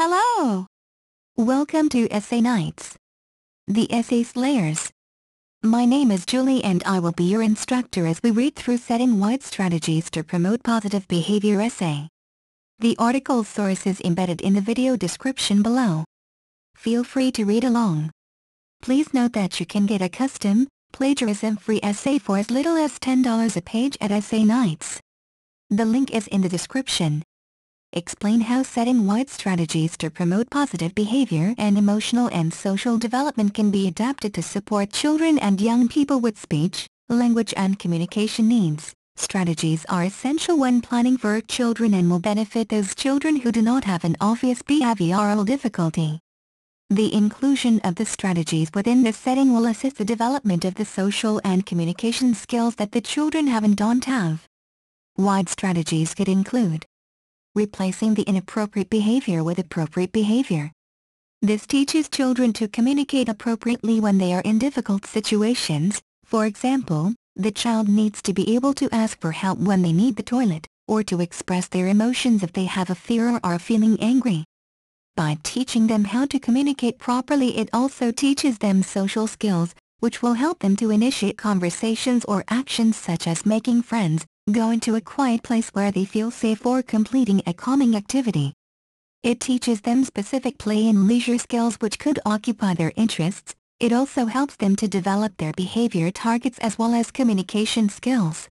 Hello! Welcome to Essay Nights, the Essay Slayers. My name is Julie and I will be your instructor as we read through setting-wide strategies to promote positive behavior essay. The article source is embedded in the video description below. Feel free to read along. Please note that you can get a custom, plagiarism-free essay for as little as $10 a page at Essay Nights. The link is in the description. Explain how setting-wide strategies to promote positive behavior and emotional and social development can be adapted to support children and young people with speech, language and communication needs. Strategies are essential when planning for children and will benefit those children who do not have an obvious behavioral difficulty. The inclusion of the strategies within this setting will assist the development of the social and communication skills that the children have and don't have. Wide strategies could include replacing the inappropriate behavior with appropriate behavior. This teaches children to communicate appropriately when they are in difficult situations. For example, the child needs to be able to ask for help when they need the toilet, or to express their emotions if they have a fear or are feeling angry. By teaching them how to communicate properly, it also teaches them social skills, which will help them to initiate conversations or actions such as making friends, going to a quiet place where they feel safe, or completing a calming activity. It teaches them specific play and leisure skills which could occupy their interests. It also helps them to develop their behavior targets as well as communication skills.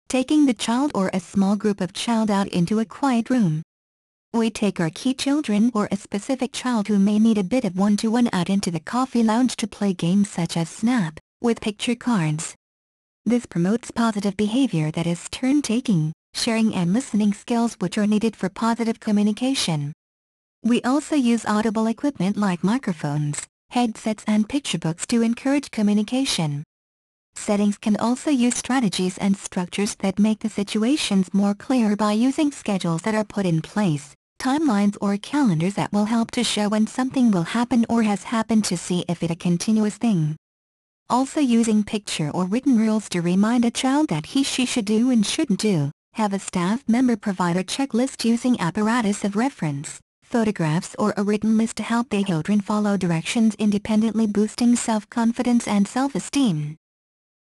Taking the child or a small group of child out into a quiet room. We take our key children or a specific child who may need a bit of one-to-one out into the coffee lounge to play games such as Snap, with picture cards. This promotes positive behavior, that is turn-taking, sharing and listening skills which are needed for positive communication. We also use audible equipment like microphones, headsets and picture books to encourage communication. Settings can also use strategies and structures that make the situations more clear by using schedules that are put in place, timelines or calendars that will help to show when something will happen or has happened to see if it's a continuous thing. Also using picture or written rules to remind a child that he/she should do and shouldn't do. Have a staff member provide a checklist using apparatus of reference, photographs or a written list to help the children follow directions independently, boosting self-confidence and self-esteem.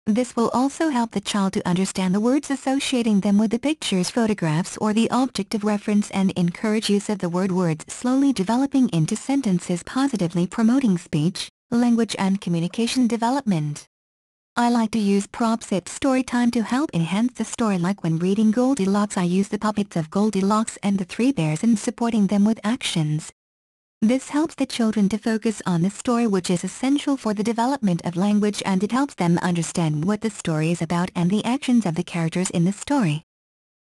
This will also help the child to understand the words associating them with the pictures, photographs or the object of reference, and encourage use of the words slowly developing into sentences, positively promoting speech, language and communication development. I like to use props at story time to help enhance the story, like when reading Goldilocks I use the puppets of Goldilocks and the three bears and supporting them with actions. This helps the children to focus on the story, which is essential for the development of language, and it helps them understand what the story is about and the actions of the characters in the story.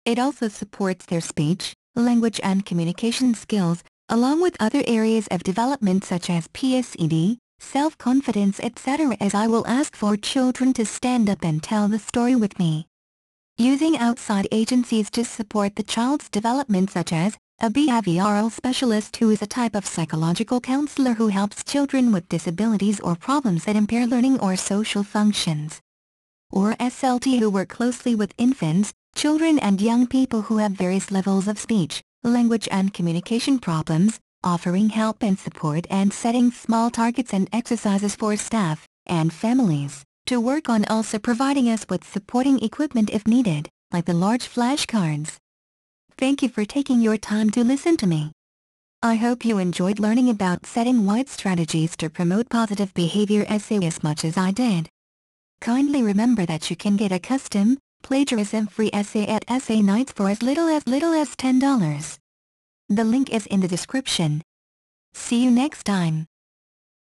It also supports their speech, language and communication skills, along with other areas of development such as PSD, self-confidence, etc., as I will ask for children to stand up and tell the story with me. Using outside agencies to support the child's development, such as a behavioral specialist, who is a type of psychological counselor who helps children with disabilities or problems that impair learning or social functions. Or SLT, who work closely with infants, children and young people who have various levels of speech, language and communication problems, offering help and support and setting small targets and exercises for staff and families to work on, also providing us with supporting equipment if needed, like the large flashcards. Thank you for taking your time to listen to me. I hope you enjoyed learning about setting-wide strategies to promote positive behavior essay as much as I did. Kindly remember that you can get a custom, plagiarism-free essay at Essay Nights for as little as $10. The link is in the description. See you next time.